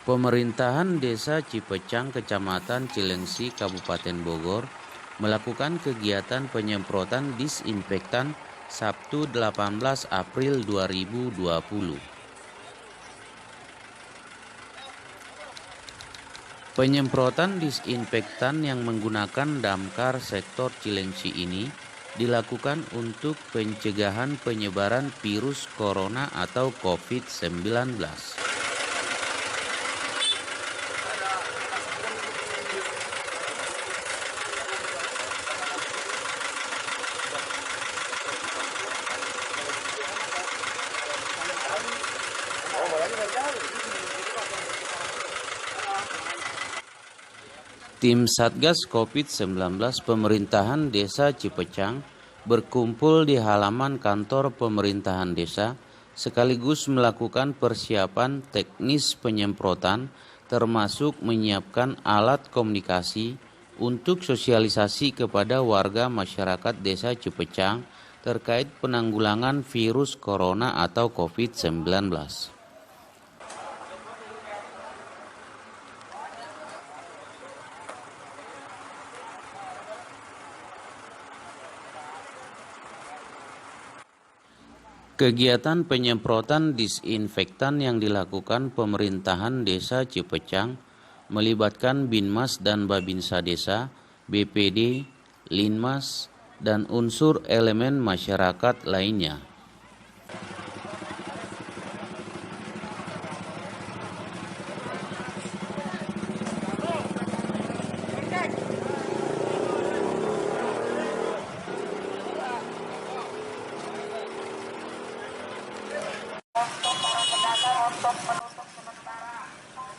Pemerintahan Desa Cipecang, Kecamatan Cilengsi, Kabupaten Bogor, melakukan kegiatan penyemprotan disinfektan Sabtu 18 April 2020. Penyemprotan disinfektan yang menggunakan damkar sektor Cilengsi ini dilakukan untuk pencegahan penyebaran virus corona atau COVID-19. Tim Satgas COVID-19 Pemerintahan Desa Cipecang berkumpul di halaman kantor pemerintahan desa sekaligus melakukan persiapan teknis penyemprotan termasuk menyiapkan alat komunikasi untuk sosialisasi kepada warga masyarakat Desa Cipecang terkait penanggulangan virus corona atau COVID-19. Kegiatan penyemprotan disinfektan yang dilakukan pemerintahan Desa Cipecang melibatkan Binmas dan Babinsa Desa, BPD, Linmas, dan unsur elemen masyarakat lainnya.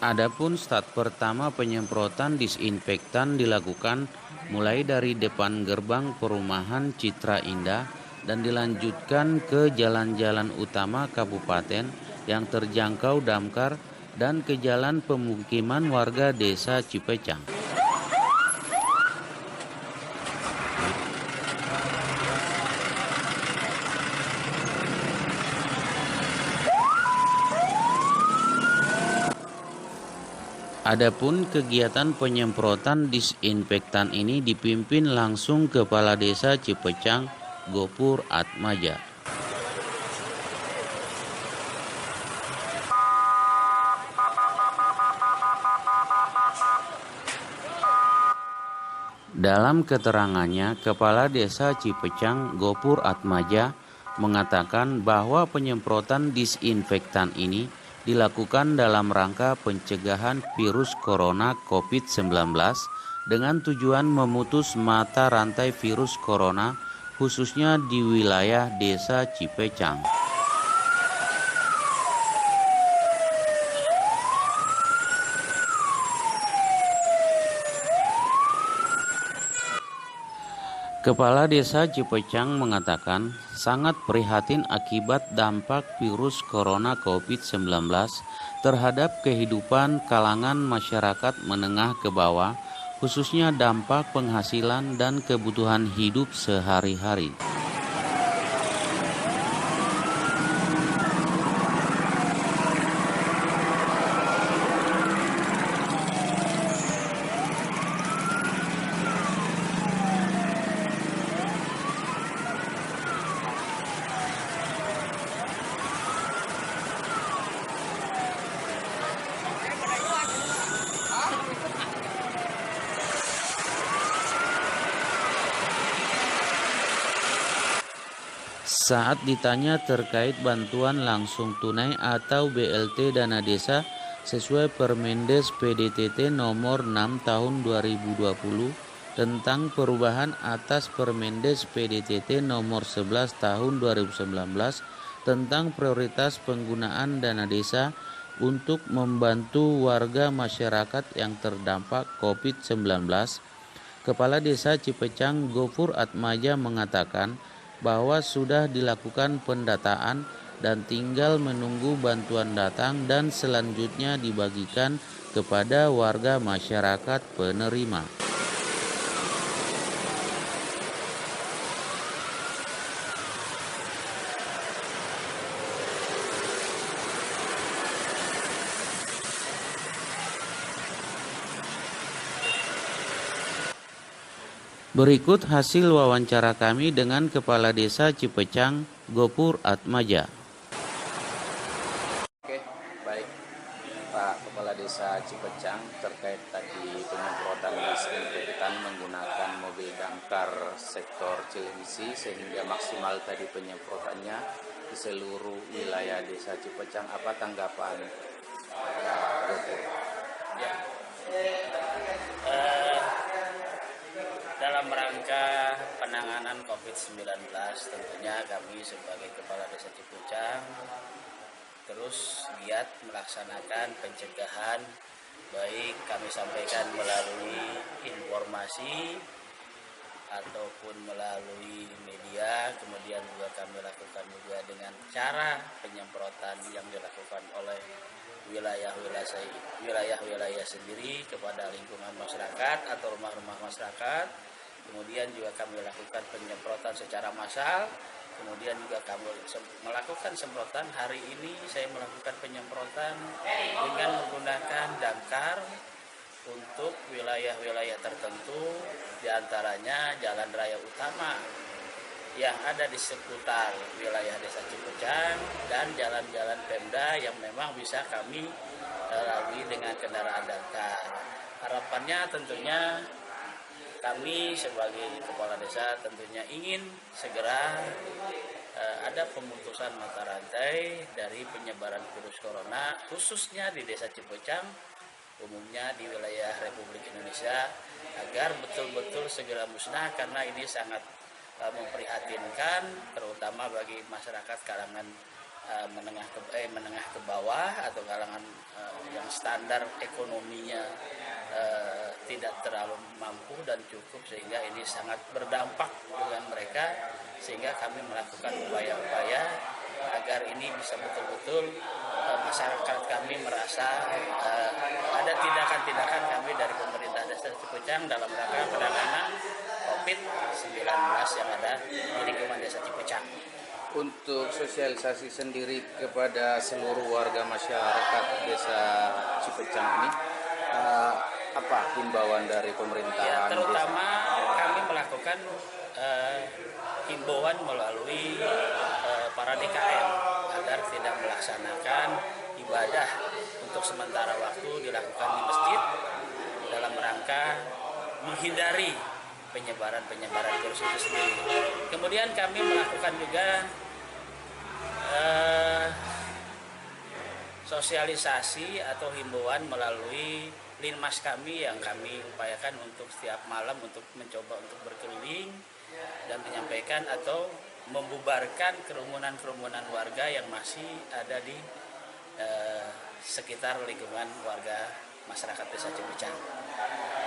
Adapun start pertama penyemprotan disinfektan dilakukan mulai dari depan gerbang perumahan Citra Indah dan dilanjutkan ke jalan-jalan utama kabupaten yang terjangkau damkar dan ke jalan pemukiman warga Desa Cipecang. Adapun kegiatan penyemprotan disinfektan ini dipimpin langsung Kepala Desa Cipecang, Gopur Atmaja. Dalam keterangannya, Kepala Desa Cipecang, Gopur Atmaja, mengatakan bahwa penyemprotan disinfektan ini dilakukan dalam rangka pencegahan virus corona COVID-19 dengan tujuan memutus mata rantai virus corona khususnya di wilayah Desa Cipecang. Kepala Desa Cipecang mengatakan sangat prihatin akibat dampak virus corona COVID-19 terhadap kehidupan kalangan masyarakat menengah ke bawah, khususnya dampak penghasilan dan kebutuhan hidup sehari-hari. Saat ditanya terkait bantuan langsung tunai atau BLT dana desa sesuai Permendes PDTT nomor 6 tahun 2020 tentang perubahan atas Permendes PDTT nomor 11 tahun 2019 tentang prioritas penggunaan dana desa untuk membantu warga masyarakat yang terdampak COVID-19, Kepala Desa Cipecang Gopur Atmaja mengatakan bahwa sudah dilakukan pendataan dan tinggal menunggu bantuan datang dan selanjutnya dibagikan kepada warga masyarakat penerima. Berikut hasil wawancara kami dengan Kepala Desa Cipecang, Gopur Atmaja. Oke, baik Pak Kepala Desa Cipecang, terkait tadi penyemprotan disinfektan menggunakan mobil damkar sektor Cilengsi sehingga maksimal tadi penyemprotannya di seluruh wilayah Desa Cipecang, apa tanggapan Pak Gopur? Ya, eh, dalam rangka penanganan COVID-19 tentunya kami sebagai Kepala Desa Cipucang terus giat melaksanakan pencegahan, baik kami sampaikan melalui informasi ataupun melalui media, kemudian juga kami lakukan juga dengan cara penyemprotan yang dilakukan oleh wilayah-wilayah sendiri kepada lingkungan masyarakat atau rumah-rumah masyarakat. Kemudian juga kami lakukan penyemprotan secara massal. Kemudian juga kami melakukan semprotan. Hari ini saya melakukan penyemprotan dengan menggunakan damkar untuk wilayah-wilayah tertentu, diantaranya jalan raya utama yang ada di seputar wilayah Desa Cipucang dan jalan-jalan Pemda yang memang bisa kami lalui dengan kendaraan damkar. Harapannya tentunya kami sebagai kepala desa tentunya ingin segera ada pemutusan mata rantai dari penyebaran virus corona, khususnya di Desa Cipucang, umumnya di wilayah Republik Indonesia, agar betul-betul segera musnah, karena ini sangat memprihatinkan, terutama bagi masyarakat kalangan menengah ke bawah atau kalangan yang standar ekonominya tidak terlalu mampu dan cukup, sehingga ini sangat berdampak dengan mereka, sehingga kami melakukan upaya-upaya agar ini bisa betul-betul masyarakat kami merasa ada tindakan-tindakan kami dari pemerintah Desa Cipucang dalam rangka penanganan COVID-19 yang ada di lingkungan Desa Cipucang. Untuk sosialisasi sendiri kepada seluruh warga masyarakat Desa Cipecang ini, apa himbauan dari pemerintahan? Ya, terutama kami melakukan himbauan melalui para DKM agar tidak melaksanakan ibadah untuk sementara waktu dilakukan di masjid dalam rangka menghindari penyebaran virus itu sendiri. Kemudian kami melakukan juga sosialisasi atau himbauan melalui linmas kami yang kami upayakan untuk setiap malam untuk mencoba untuk berkeliling dan menyampaikan atau membubarkan kerumunan warga yang masih ada di sekitar lingkungan warga masyarakat Desa Cipucang.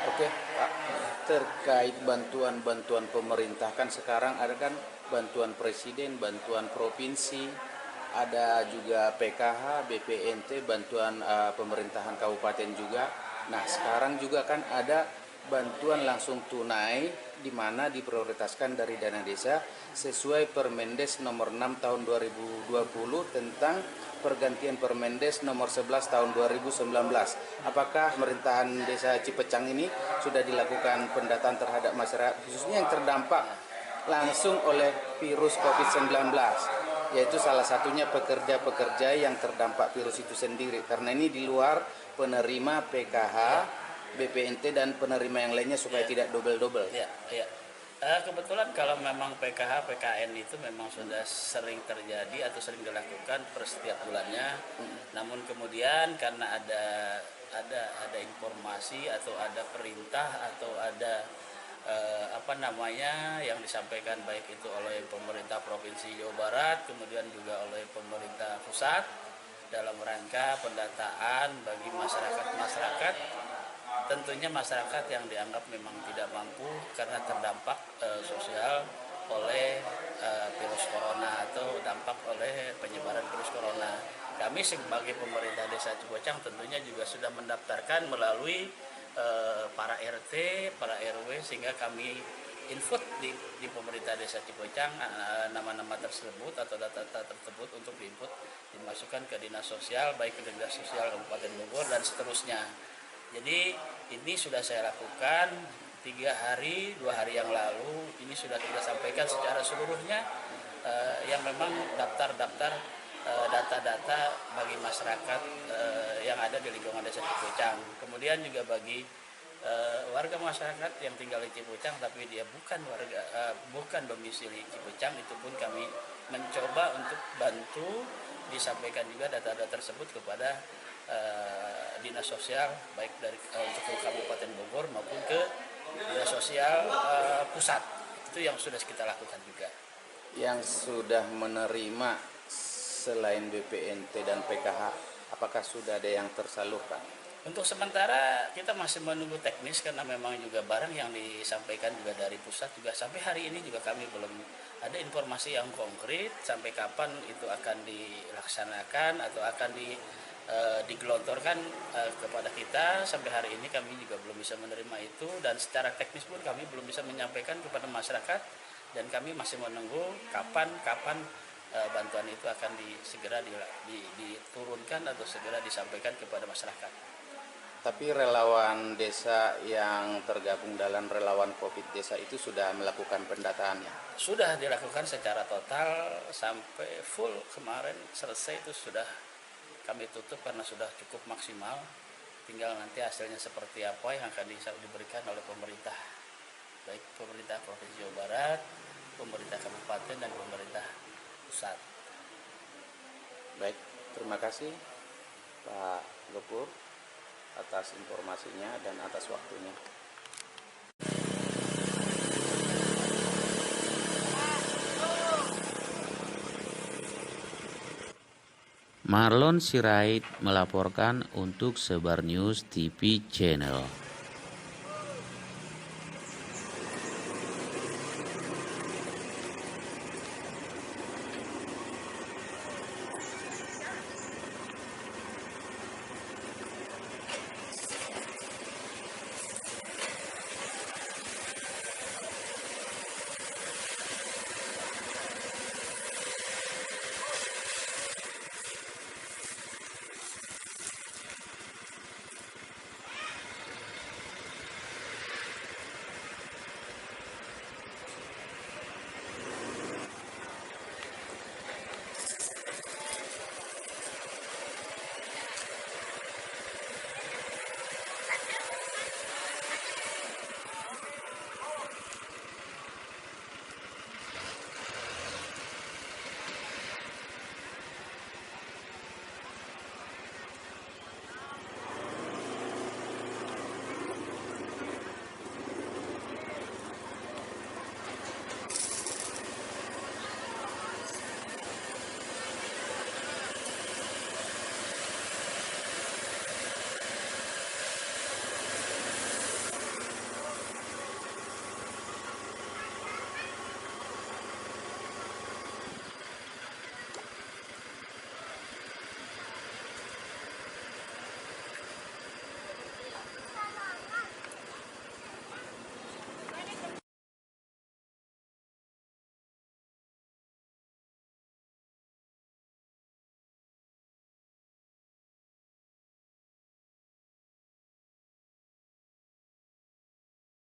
Oke, Pak, terkait bantuan pemerintah, kan sekarang ada kan bantuan presiden, bantuan provinsi, ada juga PKH, BPNT, bantuan pemerintahan kabupaten juga. Nah, sekarang juga kan ada bantuan langsung tunai di mana diprioritaskan dari dana desa sesuai Permendes nomor 6 tahun 2020 tentang pergantian Permendes nomor 11 tahun 2019. Apakah pemerintahan Desa Cipecang ini sudah dilakukan pendataan terhadap masyarakat khususnya yang terdampak langsung oleh virus COVID-19, yaitu salah satunya pekerja-pekerja yang terdampak virus itu sendiri, karena ini di luar penerima PKH, BPNT dan penerima yang lainnya supaya tidak double-double. Ya. Kebetulan kalau memang PKH, PKN itu memang sudah sering terjadi atau sering dilakukan per setiap bulannya. Namun kemudian karena ada informasi atau ada perintah atau ada yang disampaikan baik itu oleh pemerintah Provinsi Jawa Barat, kemudian juga oleh pemerintah pusat dalam rangka pendataan bagi masyarakat tentunya masyarakat yang dianggap memang tidak mampu karena terdampak sosial oleh virus corona atau dampak oleh penyebaran virus corona. Kami sebagai pemerintah Desa Cipucang tentunya juga sudah mendaftarkan melalui para RT, para RW, sehingga kami input di pemerintah Desa Cipucang nama-nama tersebut atau data-data tersebut untuk diinput dimasukkan ke dinas sosial, baik ke dinas sosial Kabupaten Bogor dan seterusnya. Jadi ini sudah saya lakukan 2 hari yang lalu ini sudah kita sampaikan secara seluruhnya yang memang daftar-daftar data-data bagi masyarakat yang ada di lingkungan desa Cipucang. Kemudian juga bagi warga masyarakat yang tinggal di Cipucang tapi dia bukan domisili Cipucang, itu pun kami mencoba untuk bantu disampaikan juga data-data tersebut kepada dinas sosial baik dari untuk Kabupaten Bogor maupun ke dinas sosial pusat. Itu yang sudah kita lakukan juga. Yang sudah menerima selain BPNT dan PKH, apakah sudah ada yang tersalurkan? Untuk sementara kita masih menunggu teknis karena memang juga barang yang disampaikan juga dari pusat juga sampai hari ini juga kami belum ada informasi yang konkret sampai kapan itu akan dilaksanakan atau akan digelontorkan kepada kita. Sampai hari ini kami juga belum bisa menerima itu dan secara teknis pun kami belum bisa menyampaikan kepada masyarakat dan kami masih menunggu kapan bantuan itu akan segera diturunkan atau segera disampaikan kepada masyarakat. Tapi relawan desa yang tergabung dalam relawan COVID desa itu sudah melakukan pendataannya? Sudah dilakukan secara total sampai full, kemarin selesai itu sudah kami tutup karena sudah cukup maksimal. Tinggal nanti hasilnya seperti apa yang akan diberikan oleh pemerintah, baik pemerintah Provinsi Jawa Barat, pemerintah kabupaten dan pemerintah pusat. Baik, terima kasih Pak Gopur atas informasinya dan atas waktunya. Marlon Sirait melaporkan untuk Sebar News TV Channel.